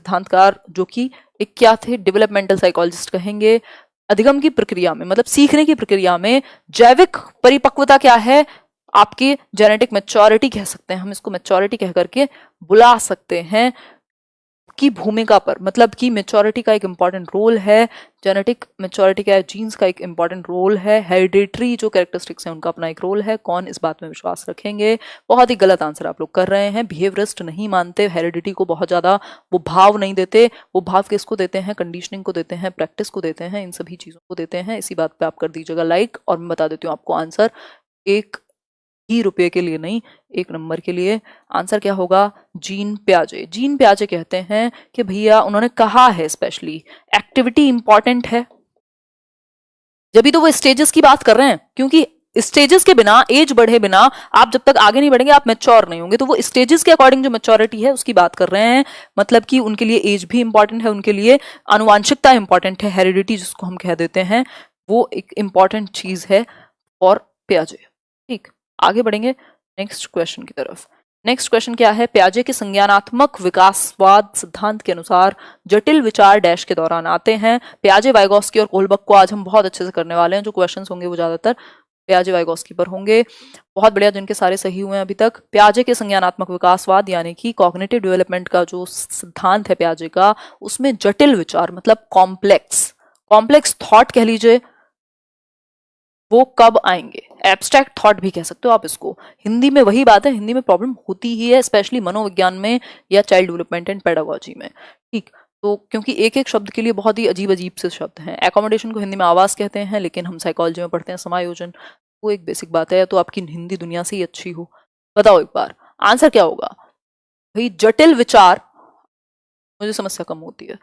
सिद्धांतकार जो कि एक क्या थे, डेवलपमेंटल साइकोलॉजिस्ट कहेंगे। अधिगम की प्रक्रिया में मतलब सीखने की प्रक्रिया में जैविक परिपक्वता क्या है, आपकी जेनेटिक मैच्योरिटी कह सकते हैं हम इसको, मैच्योरिटी कह करके बुला सकते हैं, की भूमिका पर, मतलब कि मैच्योरिटी का एक इंपॉर्टेंट रोल है, जेनेटिक मैच्योरिटी का, जीन्स का एक इंपॉर्टेंट रोल है, हेरिडिटरी जो कैरेक्टरिस्टिक्स हैं उनका अपना एक रोल है। कौन इस बात में विश्वास रखेंगे? बहुत ही गलत आंसर आप लोग कर रहे हैं। बिहेवियरिस्ट नहीं मानते हेरिडिटी को, बहुत ज्यादा वो भाव नहीं देते। वो भाव किसको देते हैं? कंडीशनिंग को देते हैं, प्रैक्टिस को देते हैं, इन सभी चीजों को देते हैं। इसी बात पे आप कर दीजिएगा लाइक, और मैं बता देती हूँ आपको आंसर, एक ही रुपये के लिए नहीं, एक नंबर के लिए। आंसर क्या होगा? जीन प्याजे। जीन प्याजे कहते हैं कि भैया उन्होंने कहा है स्पेशली एक्टिविटी इंपॉर्टेंट है, जब भी तो वो स्टेजेस की बात कर रहे हैं, क्योंकि स्टेजेस के बिना, एज बढ़े बिना आप जब तक आगे नहीं बढ़ेंगे आप मैच्योर नहीं होंगे। तो वो स्टेजेस के अकॉर्डिंग जो मैच्योरिटी है उसकी बात कर रहे हैं, मतलब कि उनके लिए एज भी इंपॉर्टेंट है, उनके लिए आनुवांशिकता इंपॉर्टेंट है, हेरिडिटी जिसको हम कह देते हैं, वो एक इंपॉर्टेंट चीज है और प्याजे। ठीक, आगे बढ़ेंगे नेक्स्ट क्वेश्चन की तरफ। नेक्स्ट क्वेश्चन क्या है? प्याजे के संज्ञानात्मक विकासवाद सिद्धांत के अनुसार जटिल विचार डैश के दौरान आते हैं। प्याजे, वाइगोस्की और कोहलबर्ग को आज हम बहुत अच्छे से करने वाले हैं। जो क्वेश्चंस होंगे वो ज्यादातर प्याजे वाइगोस्की पर होंगे। बहुत बढ़िया, जिनके सारे सही हुए हैं अभी तक। प्याजे के संज्ञानात्मक विकासवाद यानी कि कॉग्निटिव डेवलपमेंट का जो सिद्धांत है प्याजे का, उसमें जटिल विचार मतलब कॉम्प्लेक्स थॉट कह लीजिए, वो कब आएंगे? एब्स्ट्रैक्ट थॉट भी कह सकते हो आप इसको। हिंदी में वही बात है, हिंदी में प्रॉब्लम होती ही है, स्पेशली मनोविज्ञान में या चाइल्ड डेवलपमेंट एंड पेडागोजी में। ठीक, तो क्योंकि एक एक शब्द के लिए बहुत ही अजीब अजीब से शब्द हैं। एकोमोडेशन को हिंदी में आवास कहते हैं, लेकिन हम साइकोलॉजी में पढ़ते हैं समायोजन। वो एक बेसिक बात है, तो आपकी हिंदी दुनिया से ही अच्छी हो। बताओ एक बार आंसर क्या होगा भाई? जटिल विचार, मुझे समस्या कम होती है।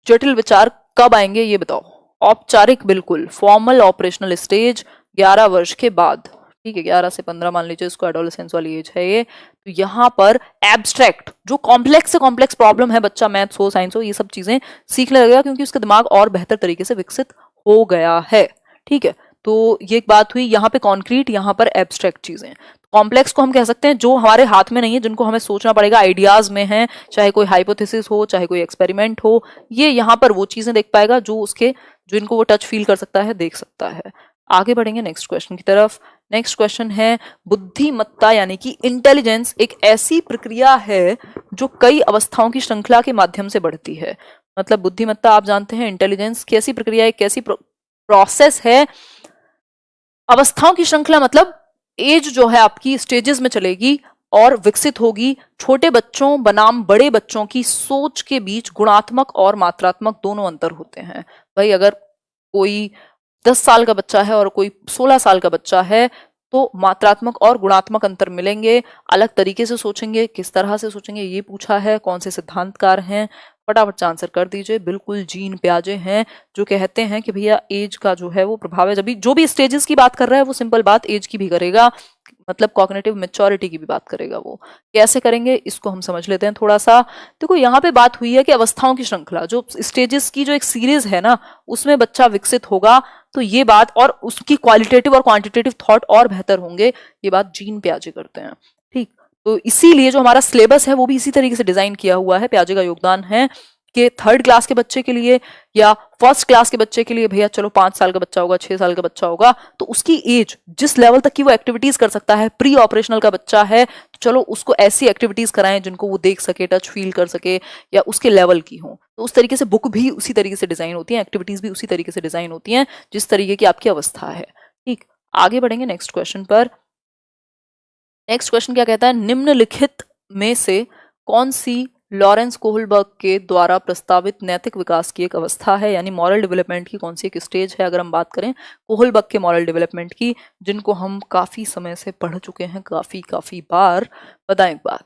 जटिल विचार कब आएंगे ये बताओ? औपचारिक, बिल्कुल फॉर्मल ऑपरेशनल स्टेज 11 वर्ष के बाद। ठीक है, 11 से 15 मान लीजिए, इसको एडोलेसेंस वाली एज है ये। तो यहाँ पर एब्स्ट्रैक्ट जो कॉम्प्लेक्स से कॉम्प्लेक्स प्रॉब्लम है, बच्चा मैथ्स हो साइंस हो ये सब चीजें सीखने लगेगा, क्योंकि उसका दिमाग और बेहतर तरीके से विकसित हो गया है। ठीक है, तो ये एक बात हुई। यहाँ पे कॉन्क्रीट, यहाँ पर एब्स्ट्रैक्ट चीजें। कॉम्प्लेक्स को हम कह सकते हैं जो हमारे हाथ में नहीं है, जिनको हमें सोचना पड़ेगा, आइडियाज में है, चाहे कोई हाइपोथेसिस हो, चाहे कोई एक्सपेरिमेंट हो, ये यहाँ पर वो चीजें देख पाएगा जो उसके, जो इनको वो टच फील कर सकता है, देख सकता है। आगे बढ़ेंगे नेक्स्ट क्वेश्चन की तरफ। नेक्स्ट क्वेश्चन है, बुद्धिमत्ता यानी कि इंटेलिजेंस एक ऐसी प्रक्रिया है जो कई अवस्थाओं की श्रृंखला के माध्यम से बढ़ती है। मतलब बुद्धिमत्ता आप जानते हैं, इंटेलिजेंस कैसी प्रक्रिया है, कैसी प्रोसेस है? अवस्थाओं की श्रृंखला मतलब एज जो है आपकी स्टेजेस में चलेगी और विकसित होगी। छोटे बच्चों बनाम बड़े बच्चों की सोच के बीच गुणात्मक और मात्रात्मक दोनों अंतर होते हैं। भाई अगर कोई 10 साल का बच्चा है और कोई 16 साल का बच्चा है, तो मात्रात्मक और गुणात्मक अंतर मिलेंगे। अलग तरीके से सोचेंगे, किस तरह से सोचेंगे ये पूछा है। कौन से सिद्धांतकार हैं? फटाफट से आंसर कर दीजिए। बिल्कुल जीन प्याजे हैं, जो कहते हैं कि भैया एज का जो है वो प्रभाव है। जब भी जो भी स्टेजेस की बात कर रहा है वो सिंपल बात एज की भी करेगा, मतलब कॉग्निटिव मैच्योरिटी की भी बात करेगा। वो कैसे करेंगे इसको हम समझ लेते हैं थोड़ा सा। देखो यहाँ पे बात हुई है कि अवस्थाओं की श्रृंखला, जो स्टेजेस की जो एक सीरीज है ना, उसमें बच्चा विकसित होगा। तो ये बात, और उसकी क्वालिटेटिव और क्वांटिटेटिव थॉट और बेहतर होंगे, ये बात जीन प्याजे करते हैं। ठीक, तो इसीलिए जो हमारा सिलेबस है वो भी इसी तरीके से डिजाइन किया हुआ है। प्याजे का योगदान है कि 3rd क्लास के बच्चे के लिए या 1st क्लास के बच्चे के लिए, भैया चलो 5 साल का बच्चा होगा, 6 साल का बच्चा होगा, तो उसकी एज जिस लेवल तक की वो एक्टिविटीज कर सकता है, प्री ऑपरेशनल का बच्चा है, तो चलो उसको ऐसी एक्टिविटीज कराएं जिनको वो देख सके, टच फील कर सके, या उसके लेवल की हो। तो उस तरीके से बुक भी उसी तरीके से डिजाइन होती है, एक्टिविटीज भी उसी तरीके से डिजाइन होती हैं जिस तरीके की आपकी अवस्था है। ठीक, आगे बढ़ेंगे नेक्स्ट क्वेश्चन पर। नेक्स्ट क्वेश्चन क्या कहता है? निम्नलिखित में से कौन सी लॉरेंस कोहलबर्ग के द्वारा प्रस्तावित नैतिक विकास की एक अवस्था है, यानी मॉरल डेवलपमेंट की कौन सी एक स्टेज है? अगर हम बात करें कोहलबर्ग के मॉरल डेवलपमेंट की, जिनको हम काफी समय से पढ़ चुके हैं, काफी बार, बताएं एक बार।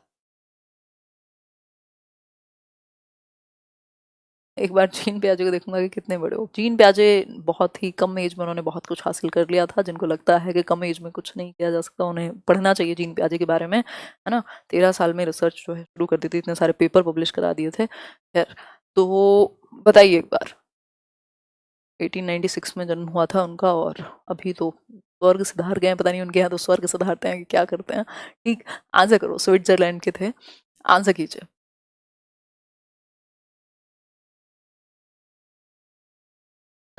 एक बार जीन प्याजे को देखूंगा कि कितने बड़े हो। जीन प्याजे बहुत ही कम एज में उन्होंने बहुत कुछ हासिल कर लिया था। जिनको लगता है कि कम एज में कुछ नहीं किया जा सकता, उन्हें पढ़ना चाहिए जीन प्याजे के बारे में, है ना। 13 साल में रिसर्च जो है शुरू कर दी थी, इतने सारे पेपर पब्लिश करा दिए थे। खैर, तो बताइए एक बार। 1896 में जन्म हुआ था उनका, और अभी तो स्वर्ग सिधार गए, पता नहीं उनके यहाँ तो स्वर्ग सिधारते हैं कि क्या करते हैं। ठीक, आंसर करो। स्विट्जरलैंड के थे, आंसर कीजिए।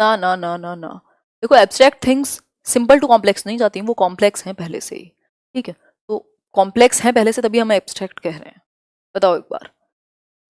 ना ना ना ना ना, देखो abstract things simple to complex नहीं जाती, वो कॉम्प्लेक्स हैं पहले से ही, ठीक है, तो कॉम्प्लेक्स हैं पहले से तभी हम एब्स्ट्रैक्ट कह रहे हैं। बताओ एक बार,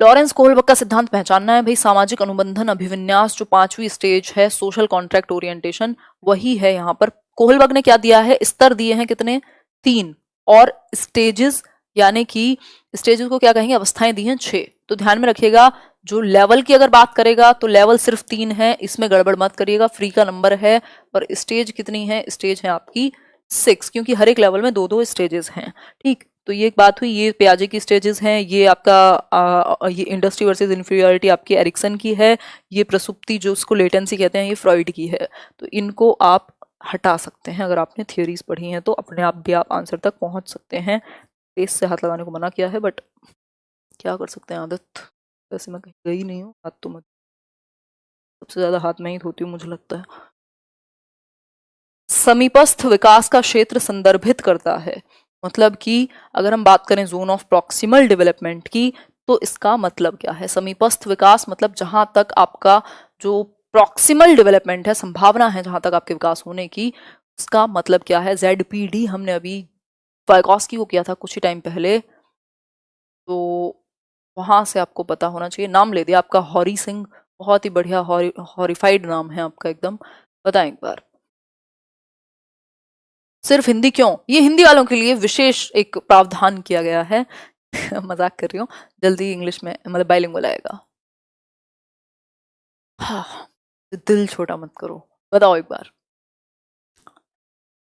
लॉरेंस कोहलबर्ग का सिद्धांत पहचानना है भाई, सामाजिक अनुबंधन अभिविन्यास जो 5वीं स्टेज है, सोशल कॉन्ट्रैक्ट ओरिएंटेशन, वही है यहाँ पर। कोहलबर्ग ने क्या दिया है, स्तर दिए हैं कितने, 3, और स्टेजेस यानी कि स्टेजेस को क्या कहेंगे, अवस्थाएं दी हैं 6। तो ध्यान में रखिएगा, जो लेवल की अगर बात करेगा तो लेवल सिर्फ 3 है, इसमें गड़बड़ मत करिएगा, फ्री का नंबर है। और स्टेज कितनी है, स्टेज है आपकी 6, क्योंकि हर एक लेवल में 2-2 स्टेजेस हैं, ठीक। तो ये एक बात हुई, ये पियाजे की स्टेजेस हैं, ये आपका ये इंडस्ट्री वर्सेस इंफीरियरिटी आपकी एरिक्सन की है, ये प्रसुप्ति जो उसको लेटेंसी कहते हैं ये फ्रॉइड की है। तो इनको आप हटा सकते हैं, अगर आपने थियोरीज पढ़ी हैं तो अपने आप भी आप आंसर तक पहुंच सकते हैं। पेज से हाथ लगाने को मना किया है, बट क्या कर सकते हैं, आदत, वैसे मैं कहीं गई नहीं हूँ, हाथ तो मत, सबसे ज्यादा हाथ में ही धोती हूँ मुझे लगता है। समीपस्थ विकास का क्षेत्र संदर्भित करता है, मतलब कि अगर हम बात करें जोन ऑफ प्रॉक्सिमल डेवलपमेंट की, तो इसका मतलब क्या है, समीपस्थ विकास मतलब जहां तक आपका जो प्रॉक्सिमल डेवलपमेंट है, संभावना है जहां तक आपके विकास होने की, उसका मतलब क्या है। ZPD हमने अभी वाइगॉस्की को किया था कुछ ही टाइम पहले, तो वहां से आपको पता होना चाहिए। नाम ले दिया आपका हॉरी सिंह, बहुत ही बढ़िया, हॉरिफाइड नाम है आपका एकदम। बताएं एक बार, सिर्फ हिंदी क्यों, ये हिंदी वालों के लिए विशेष एक प्रावधान किया गया है। मजाक कर रही हूँ, जल्दी इंग्लिश में मतलब बाइलिंगुअल आएगा। हाँ, दिल छोटा मत करो। बताओ एक बार,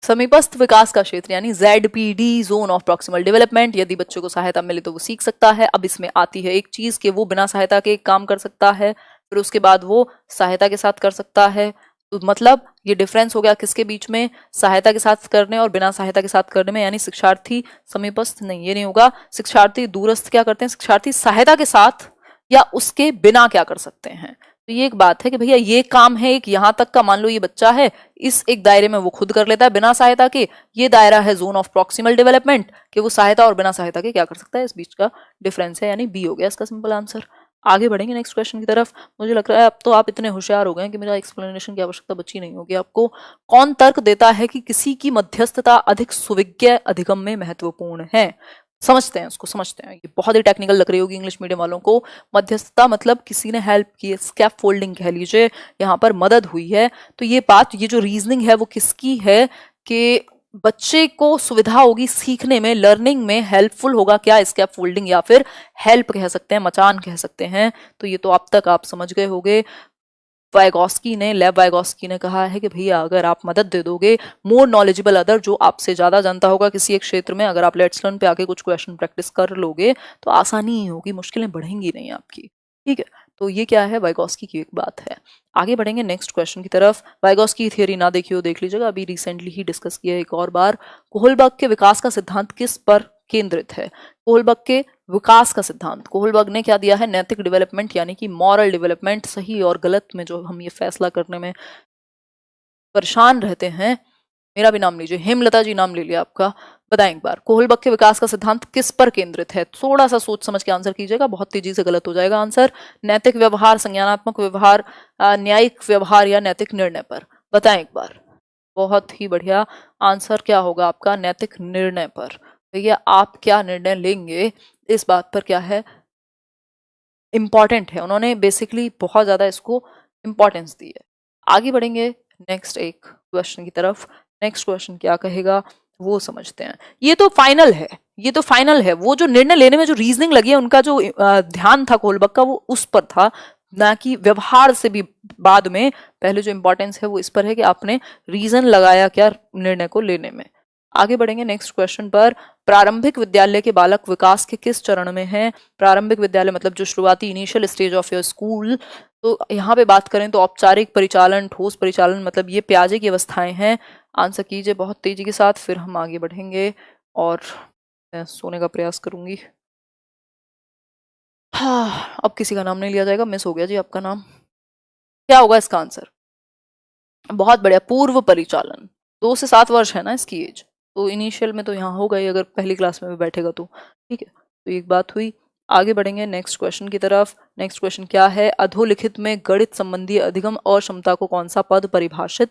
समीपस्थ विकास का क्षेत्र यानी ZPD zone of proximal development, यदि बच्चों को सहायता मिले तो वो सीख सकता है। अब इसमें आती है एक चीज कि वो बिना सहायता के एक काम कर सकता है, फिर उसके बाद वो सहायता के साथ कर सकता है। तो मतलब ये डिफरेंस हो गया किसके बीच में, सहायता के साथ करने और बिना सहायता के साथ करने में, यानी शिक्षार्थी समीपस्थ नहीं, ये नहीं होगा, शिक्षार्थी दूरस्थ क्या करते हैं, शिक्षार्थी सहायता के साथ या उसके बिना क्या कर सकते हैं। तो ये एक बात है कि भैया ये काम है एक यहाँ तक का, मान लो ये बच्चा है, इस एक दायरे में वो खुद कर लेता है बिना सहायता के, ये दायरा है जोन ऑफ प्रॉक्सिमल डेवलपमेंट कि वो सहायता और बिना सहायता के क्या कर सकता है, इस बीच का डिफरेंस है, यानी बी हो गया इसका सिंपल आंसर। आगे बढ़ेंगे नेक्स्ट क्वेश्चन की तरफ। मुझे लग रहा है अब तो आप इतने होशियार हो गए कि मेरा एक्सप्लेनेशन की आवश्यकता बची नहीं होगी आपको। कौन तर्क देता है कि किसी की मध्यस्थता अधिक सुविज्ञ अधिगम में महत्वपूर्ण है, समझते हैं उसको, समझते हैं। ये बहुत ही टेक्निकल लग रही होगी इंग्लिश मीडियम वालों को। मध्यस्थता मतलब किसी ने हेल्प की, स्कैप फोल्डिंग कह लीजिए, यहाँ पर मदद हुई है। तो ये बात, ये जो रीजनिंग है वो किसकी है कि बच्चे को सुविधा होगी सीखने में, लर्निंग में हेल्पफुल होगा क्या, स्कैप फोल्डिंग या फिर हेल्प कह सकते हैं, मचान कह सकते हैं। तो ये तो अब तक आप समझ गए होंगे। वाइगॉस्की ने, लेव वाइगॉस्की ने कहा है कि भैया अगर आप मदद दे दोगे, मोर नॉलेजेबल अदर, जो आपसे ज्यादा जानता होगा किसी एक क्षेत्र में, अगर आप लेट्स लर्न पे आके कुछ क्वेश्चन प्रैक्टिस कर लोगे तो आसानी ही होगी, मुश्किलें बढ़ेंगी नहीं आपकी, ठीक है। तो ये क्या है, वाइगॉस्की की एक बात है। आगे बढ़ेंगे नेक्स्ट क्वेश्चन की तरफ। वाइगॉस्की की थियरी ना देखी हो देख लीजिएगा, अभी रिसेंटली ही डिस्कस किया है एक और बार। कोहलबर्ग के विकास का सिद्धांत किस पर केंद्रित है, कोहलबर्ग के विकास का सिद्धांत, कोहलबर्ग ने क्या दिया है, नैतिक डेवलपमेंट यानी कि मॉरल डेवलपमेंट, सही और गलत में जो हम ये फैसला करने में परेशान रहते हैं। मेरा भी नाम लीजिए, हेमलता जी नाम ले लिया आपका। बताएं एक बार, कोहलबर्ग के विकास का सिद्धांत किस पर केंद्रित है, थोड़ा सा सोच समझ के आंसर कीजिएगा, बहुत तेजी से गलत हो जाएगा आंसर। नैतिक व्यवहार, संज्ञानात्मक व्यवहार, न्यायिक व्यवहार या नैतिक निर्णय पर। बताएं एक बार, बहुत ही बढ़िया, आंसर क्या होगा आपका, नैतिक निर्णय पर। भैया आप क्या निर्णय लेंगे इस बात पर क्या है, इंपॉर्टेंट है। उन्होंने बेसिकली बहुत ज्यादा इसको इंपॉर्टेंस दी है। आगे बढ़ेंगे नेक्स्ट एक क्वेश्चन की तरफ। नेक्स्ट क्वेश्चन क्या कहेगा वो समझते हैं। ये तो फाइनल है, ये तो फाइनल है, वो जो निर्णय लेने में जो रीजनिंग लगी है, उनका जो ध्यान था कोहलबर्ग का, वो उस पर था, ना कि व्यवहार से भी बाद में। पहले जो इंपॉर्टेंस है वो इस पर है कि आपने रीजन लगाया क्या निर्णय को लेने में। आगे बढ़ेंगे नेक्स्ट क्वेश्चन पर। प्रारंभिक विद्यालय के बालक विकास के किस चरण में हैं, प्रारंभिक विद्यालय मतलब जो शुरुआती initial stage of your school. तो यहाँ पे बात करें तो औपचारिक परिचालन, ठोस परिचालन, मतलब ये प्याजे की अवस्थाएं हैं। आंसर कीजिए बहुत तेजी के साथ, फिर हम आगे बढ़ेंगे और मैं सोने का प्रयास करूंगी। हाँ, अब किसी का नाम नहीं लिया जाएगा, मिस हो गया जी आपका नाम। क्या होगा इसका आंसर, बहुत बढ़िया, पूर्व परिचालन। 2 से 7 वर्ष है ना इसकी एज, तो इनिशियल में तो यहाँ होगा ही, अगर पहली क्लास में भी बैठेगा तो, ठीक है। तो एक बात हुई। आगे बढ़ेंगे नेक्स्ट क्वेश्चन की तरफ। नेक्स्ट क्वेश्चन क्या है, अधोलिखित में गणित संबंधी अधिगम और क्षमता को कौन सा पद परिभाषित